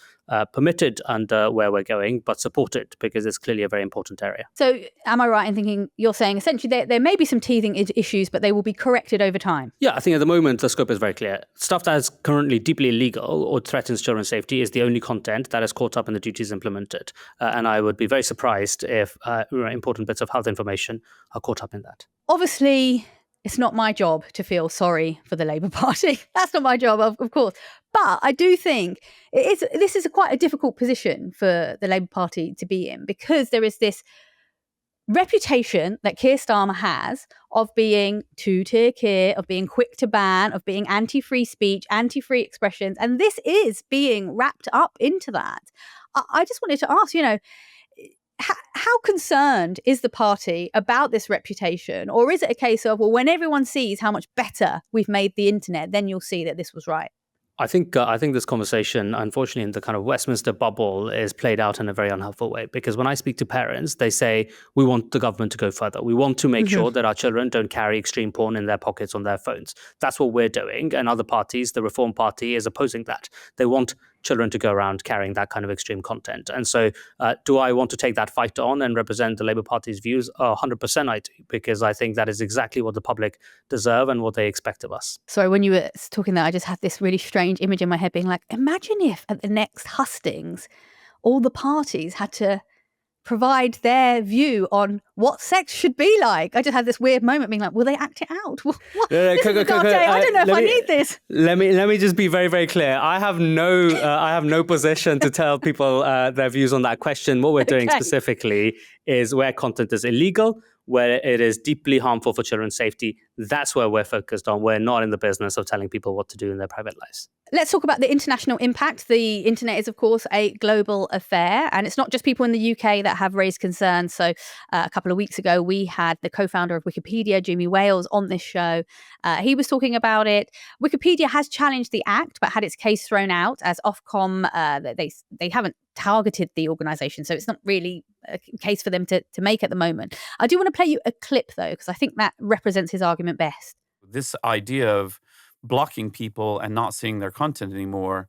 permitted under where we're going, but supported, because it's clearly a very important area. So am I right in thinking you're saying essentially there may be some teething issues, but they will be corrected over time? Yeah, I think at the moment the scope is very clear. Stuff that is currently deeply illegal or threatens children's safety is the only content that is caught up in the duties implemented. And I would be very surprised if important bits of health information are caught up in that. Obviously, it's not my job to feel sorry for the Labour Party. That's not my job, of course. But I do think this is quite a difficult position for the Labour Party to be in, because there is this reputation that Keir Starmer has of being two-tier Keir, of being quick to ban, of being anti-free speech, anti-free expressions. And this is being wrapped up into that. I just wanted to ask, how concerned is the party about this reputation? Or is it a case of, well, when everyone sees how much better we've made the internet, then you'll see that this was right? I think this conversation, unfortunately, in the kind of Westminster bubble, is played out in a very unhelpful way. Because when I speak to parents, they say, we want the government to go further. We want to make sure that our children don't carry extreme porn in their pockets on their phones. That's what we're doing. And other parties, the Reform Party, is opposing that. They want children to go around carrying that kind of extreme content. And so do I want to take that fight on and represent the Labour Party's views? 100% I do, because I think that is exactly what the public deserve and what they expect of us. Sorry, when you were talking there, I just had this really strange image in my head being like, imagine if at the next hustings, all the parties had to provide their view on what sex should be like. I just had this weird moment being like, will they act it out? What? This is a dark day. I don't know if I need this. Let me just be very, very clear. I have no position to tell people their views on that question. What we're doing specifically is where content is illegal, where it is deeply harmful for children's safety. That's where we're focused on. We're not in the business of telling people what to do in their private lives. Let's talk about the international impact. The internet is, of course, a global affair, and it's not just people in the UK that have raised concerns. So a couple of weeks ago, we had the co-founder of Wikipedia, Jimmy Wales, on this show. He was talking about it. Wikipedia has challenged the act, but had its case thrown out as Ofcom. They haven't targeted the organisation, so it's not really a case for them to make at the moment. I do want to play you a clip, though, because I think that represents his argument best. This idea of blocking people and not seeing their content anymore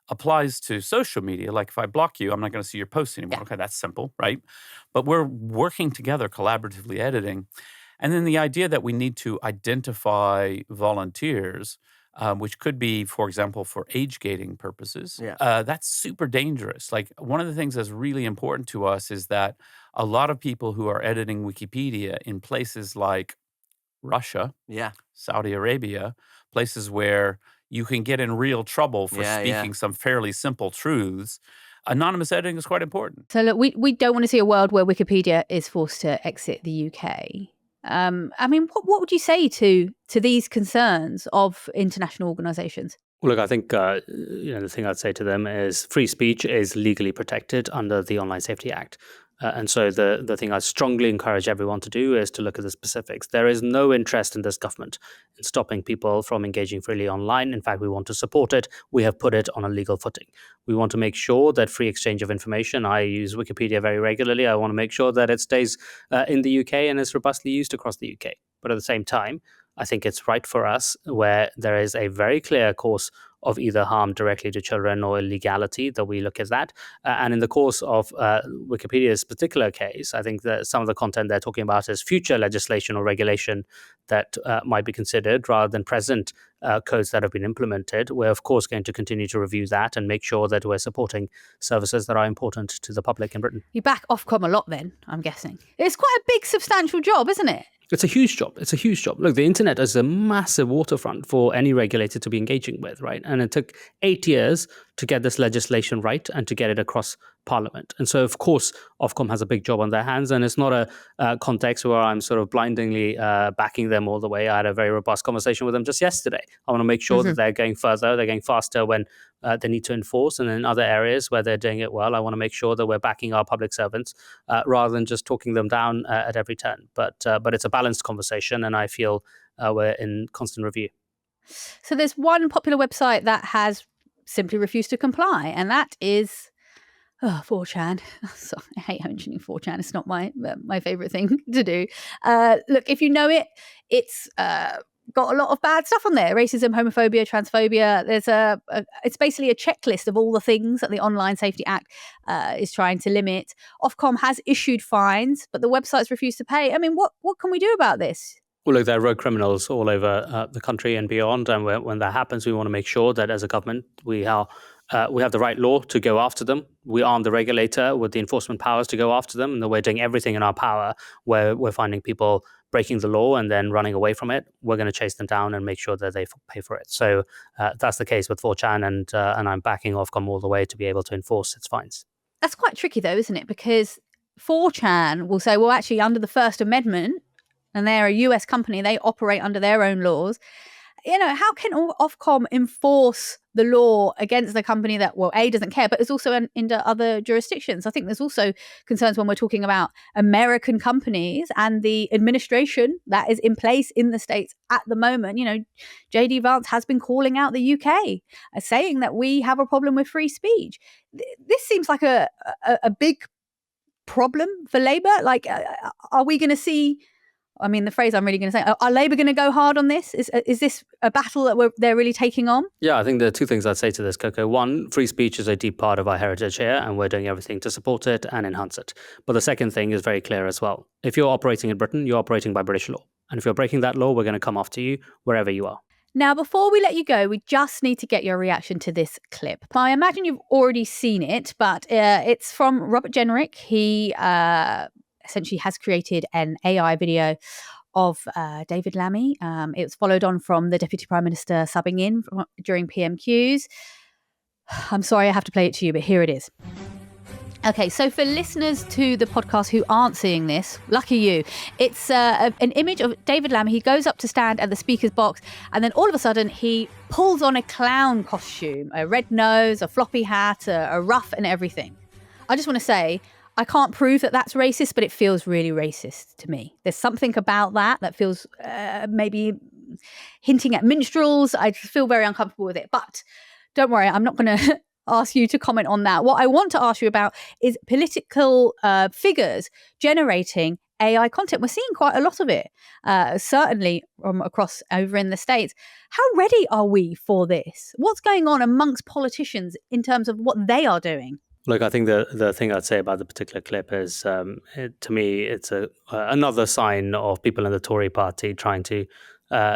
applies to social media. Like, if I block you, I'm not going to see your posts anymore. Yeah. Okay, that's simple, right? But we're working together, collaboratively editing. And then the idea that we need to identify volunteers, which could be, for example, for age gating purposes, that's super dangerous. Like, one of the things that's really important to us is that a lot of people who are editing Wikipedia in places like Russia, Saudi Arabia, places where you can get in real trouble for speaking some fairly simple truths, anonymous editing is quite important. So look, we don't want to see a world where Wikipedia is forced to exit the UK. I mean, what would you say to these concerns of international organisations? Well, look, I think the thing I'd say to them is free speech is legally protected under the Online Safety Act. And so the thing I strongly encourage everyone to do is to look at the specifics. There is no interest in this government in stopping people from engaging freely online. In fact, we want to support it. We have put it on a legal footing. We want to make sure that free exchange of information, I use Wikipedia very regularly. I want to make sure that it stays in the UK and is robustly used across the UK. But at the same time, I think it's right for us where there is a very clear course of either harm directly to children or illegality that we look at that. And in the course of Wikipedia's particular case, I think that some of the content they're talking about is future legislation or regulation that might be considered rather than present codes that have been implemented. We're, of course, going to continue to review that and make sure that we're supporting services that are important to the public in Britain. You back Ofcom a lot then, I'm guessing. It's quite a big, substantial job, isn't it? It's a huge job. It's a huge job. Look, the internet is a massive waterfront for any regulator to be engaging with, right? And it took 8 years to get this legislation right and to get it across Parliament. And so, of course, Ofcom has a big job on their hands, and it's not a context where I'm sort of blindingly backing them all the way. I had a very robust conversation with them just yesterday. I want to make sure that they're going further, they're going faster when they need to enforce, and in other areas where they're doing it well, I want to make sure that we're backing our public servants rather than just talking them down at every turn. But it's a balanced conversation, and I feel we're in constant review. So there's one popular website that has simply refused to comply, and that is 4chan. So I hate mentioning 4chan. It's not my favorite thing to do. Look, if you know it, it's got a lot of bad stuff on there: racism, homophobia, transphobia. There's it's basically a checklist of all the things that the Online Safety Act is trying to limit. Ofcom has issued fines, but the websites refuse to pay. I mean, what can we do about this? Well, look, there are rogue criminals all over the country and beyond, and when that happens, we want to make sure that as a government we have the right law to go after them. We arm the regulator with the enforcement powers to go after them, and that we're doing everything in our power where we're finding people breaking the law and then running away from it. We're going to chase them down and make sure that they pay for it. So that's the case with 4chan, and I'm backing Ofcom all the way to be able to enforce its fines. That's quite tricky though, isn't it? Because 4chan will say, well, actually, under the First Amendment, and they're a US company, they operate under their own laws. You know, how can Ofcom enforce the law against the company that, well, A, doesn't care, but is also into other jurisdictions? I think there's also concerns when we're talking about American companies and the administration that is in place in the States at the moment. You know, JD Vance has been calling out the UK, saying that we have a problem with free speech. This seems like a big problem for Labour. Like, are we going to see... I mean, the phrase I'm really going to say, are Labour going to go hard on this? Is this a battle that they're really taking on? Yeah, I think there are two things I'd say to this, Coco. One, free speech is a deep part of our heritage here, and we're doing everything to support it and enhance it. But the second thing is very clear as well. If you're operating in Britain, you're operating by British law. And if you're breaking that law, we're going to come after you wherever you are. Now, before we let you go, we just need to get your reaction to this clip. I imagine you've already seen it, but it's from Robert Jenrick. He... essentially has created an AI video of David Lammy. It was followed on from the Deputy Prime Minister subbing in during PMQs. I'm sorry I have to play it to you, but here it is. Okay, so for listeners to the podcast who aren't seeing this, lucky you, it's an image of David Lammy. He goes up to stand at the speaker's box, and then all of a sudden he pulls on a clown costume, a red nose, a floppy hat, a ruff and everything. I just want to say, I can't prove that that's racist, but it feels really racist to me. There's something about that feels maybe hinting at minstrels. I just feel very uncomfortable with it. But don't worry, I'm not going to ask you to comment on that. What I want to ask you about is political figures generating AI content. We're seeing quite a lot of it, certainly from across over in the States. How ready are we for this? What's going on amongst politicians in terms of what they are doing? Look, I think the thing I'd say about the particular clip is, to me, it's another sign of people in the Tory party trying to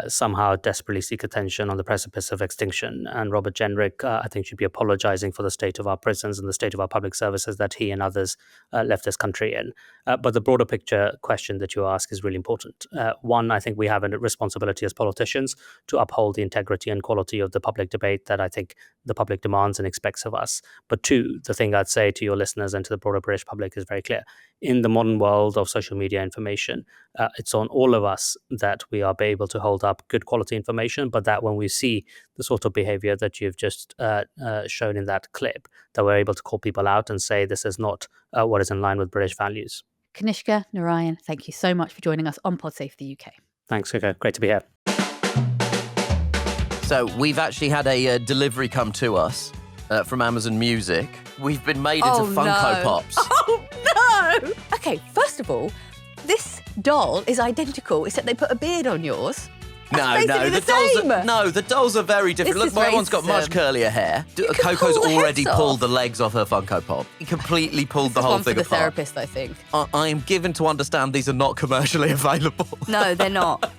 somehow desperately seek attention on the precipice of extinction. And Robert Jenrick, I think, should be apologising for the state of our prisons and the state of our public services that he and others left this country in. But the broader picture question that you ask is really important. One, I think we have a responsibility as politicians to uphold the integrity and quality of the public debate that I think the public demands and expects of us. But two, the thing I'd say to your listeners and to the broader British public is very clear. In the modern world of social media information, it's on all of us that we are able to hold up good quality information, but that when we see the sort of behavior that you've just shown in that clip, that we're able to call people out and say this is not what is in line with British values. Kanishka Narayan, thank you so much for joining us on PodSafe UK. Thanks, Coco. Great to be here. So we've actually had a delivery come to us from Amazon Music. We've been made into Funko Pops. Oh, no! Okay, first of all, this doll is identical, except they put a beard on yours. The dolls are very different. This Look, is my one's got much racism. curlier hair. can Coco's pull the already heads pulled off. the legs off her Funko Pop. He completely pulled the This whole one for thing the apart. therapist, I think. I am given to understand these are not commercially available. No, they're not.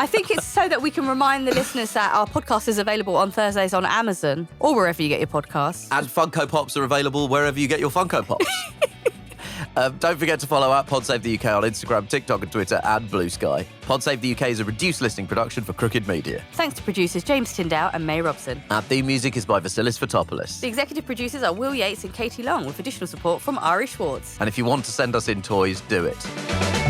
I think it's so that we can remind the listeners that our podcast is available on Thursdays on Amazon or wherever you get your podcasts. And Funko Pops are available wherever you get your Funko Pops. Don't forget to follow at Pod Save the UK on Instagram, TikTok and Twitter and Blue Sky. Pod Save the UK is a reduced listening production for Crooked Media. Thanks to producers James Tyndale and May Robson. Our theme music is by Vasilis Fotopoulos. The executive producers are Will Yates and Katie Long, with additional support from Ari Schwartz. And if you want to send us in toys, do it.